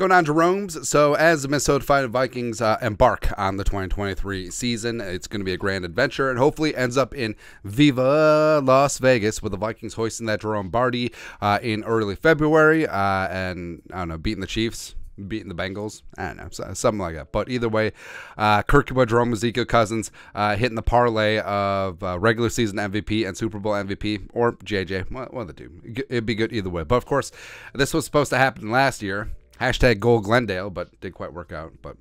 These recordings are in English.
going on, Jerome's? So as the Minnesota Fighting Vikings embark on the 2023 season, it's going to be a grand adventure and hopefully ends up in Viva Las Vegas with the Vikings hoisting that Jerome Bardi in early February and, I don't know, beating the Chiefs. Beating the Bengals, I don't know, something like that. But either way, Kirk Jerome, Ezekiel Cousins hitting the parlay of regular season MVP and Super Bowl MVP, or JJ, one of the two. It'd be good either way. But of course, this was supposed to happen last year. Hashtag Goal Glendale, but didn't quite work out. But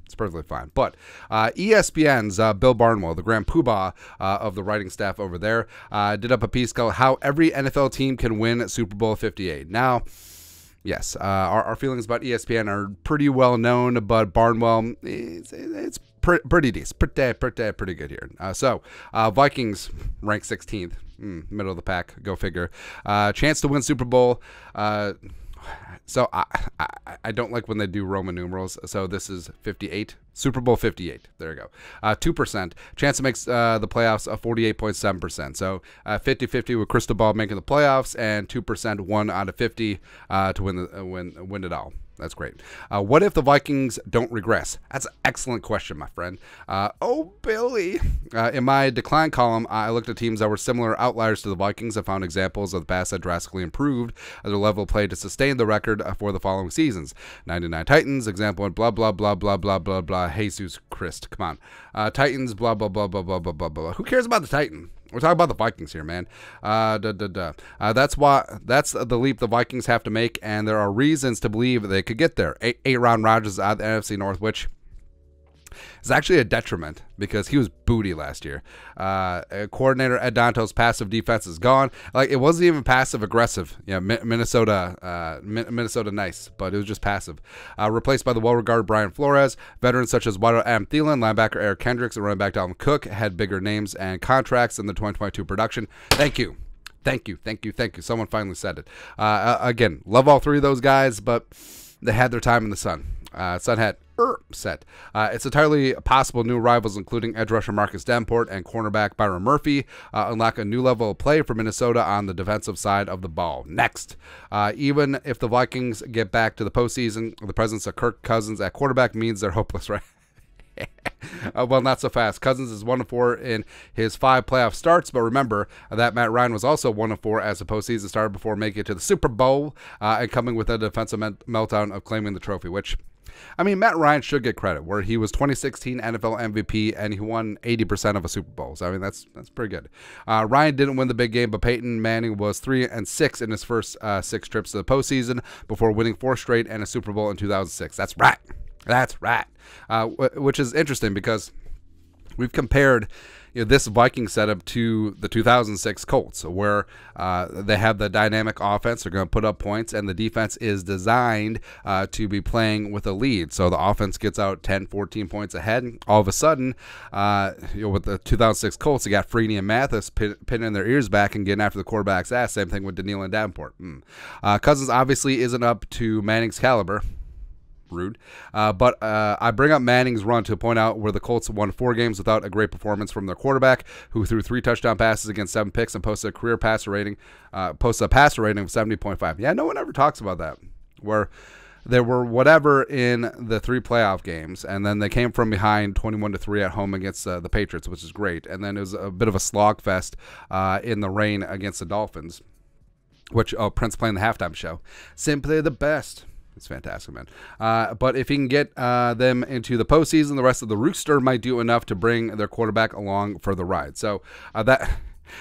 it's perfectly fine. But ESPN's Bill Barnwell, the grand poobah of the writing staff over there, did up a piece called "How Every NFL Team Can Win Super Bowl 58." Now, yes, our feelings about ESPN are pretty well known, but Barnwell, it's pretty decent, pretty good here. So Vikings ranked 16th, middle of the pack, go figure. Chance to win Super Bowl. So I don't like when they do Roman numerals. So this is 58. Super Bowl 58. There you go. 2%. Chance to make the playoffs 48.7%. So 50-50 with Crystal Ball making the playoffs, and 2%, 1 out of 50 to win it all. That's great. What if the Vikings don't regress? That's an excellent question, my friend. Oh, Billy. In my decline column, I looked at teams that were similar outliers to the Vikings and found examples of the past that drastically improved their level of play to sustain the record for the following seasons. 99 Titans, example, and blah, blah, blah, blah, blah, blah, blah. Jesus Christ, come on. Titans, blah, blah, blah, blah, blah, blah, blah, blah. Who cares about the Titan? We're talking about the Vikings here, man. That's the leap the Vikings have to make, and there are reasons to believe they could get there. Aaron Rodgers out of the NFC North, which is actually a detriment because he was booty last year. Coordinator Ed Donto's passive defense is gone. Like, it wasn't even passive aggressive. Yeah, Minnesota nice, but it was just passive. Replaced by the well-regarded Brian Flores. Veterans such as wide Adam Thielen, linebacker Eric Kendricks, and running back Dalvin Cook had bigger names and contracts in the 2022 production. Thank you. Someone finally said it. Again, love all three of those guys, but they had their time in the sun. Sun had set. It's entirely possible new rivals, including edge rusher Marcus Davenport and cornerback Byron Murphy, unlock a new level of play for Minnesota on the defensive side of the ball. Next, even if the Vikings get back to the postseason, the presence of Kirk Cousins at quarterback means they're hopeless, right? Well, not so fast. Cousins is 1-4 in his 5 playoff starts, but remember that Matt Ryan was also 1-4 as a postseason starter before making it to the Super Bowl and coming with a defensive meltdown of claiming the trophy, which, I mean, Matt Ryan should get credit, where he was 2016 NFL MVP and he won 80% of a Super Bowl. So, I mean, that's pretty good. Ryan didn't win the big game, but Peyton Manning was 3-6 in his first 6 trips to the postseason before winning 4 straight and a Super Bowl in 2006. That's right. Which is interesting because we've compared this Viking setup to the 2006 Colts, where they have the dynamic offense. They're going to put up points, and the defense is designed to be playing with a lead. So the offense gets out 10, 14 points ahead. All of a sudden, with the 2006 Colts, you got Freeney and Mathis pinning their ears back and getting after the quarterback's ass. Same thing with Daniil and Davenport. Cousins obviously isn't up to Manning's caliber. Rude. But I bring up Manning's run to point out where the Colts won 4 games without a great performance from their quarterback, who threw 3 touchdown passes against 7 picks and posted a passer rating of 70.5. Yeah, no one ever talks about that, where there were whatever in the 3 playoff games, and then they came from behind 21-3 at home against the Patriots, which is great. And then it was a bit of a slog fest in the rain against the Dolphins, which, Prince playing the halftime show. Simply the best. It's fantastic, man. But if he can get them into the postseason, the rest of the Rooster might do enough to bring their quarterback along for the ride. So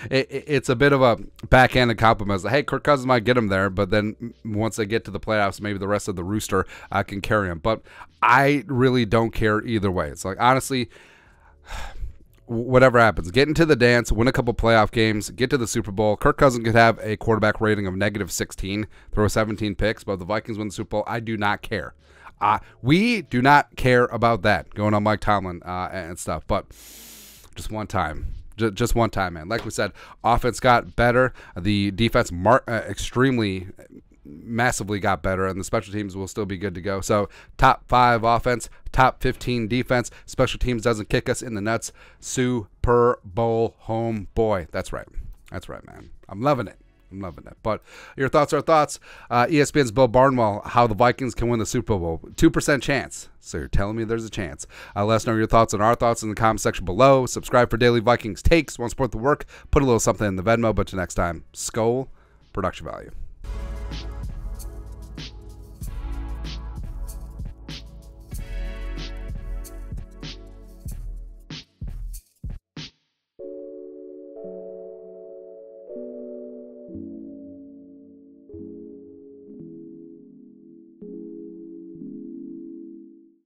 it's a bit of a backhanded compliment. Hey, Kirk Cousins might get him there, but then once they get to the playoffs, maybe the rest of the Rooster can carry him. But I really don't care either way. It's like, honestly, whatever happens, get into the dance, win a couple playoff games, get to the Super Bowl. Kirk Cousins could have a quarterback rating of -16, throw 17 picks, but if the Vikings win the Super Bowl, I do not care. We do not care about that, going on Mike Tomlin and stuff, but just one time. Just one time, man. Like we said, offense got better. The defense extremely massively got better, and the special teams will still be good to go. So top 5 offense, top 15 defense. Special teams doesn't kick us in the nuts. Super Bowl home boy. That's right, man. I'm loving it. I'm loving it. But your thoughts are thoughts. ESPN's Bill Barnwell, how the Vikings can win the Super Bowl. 2% chance. So you're telling me there's a chance. Let us know your thoughts and our thoughts in the comment section below. Subscribe for daily Vikings takes. Want to support the work? Put a little something in the Venmo. But till next time, Skol, production value.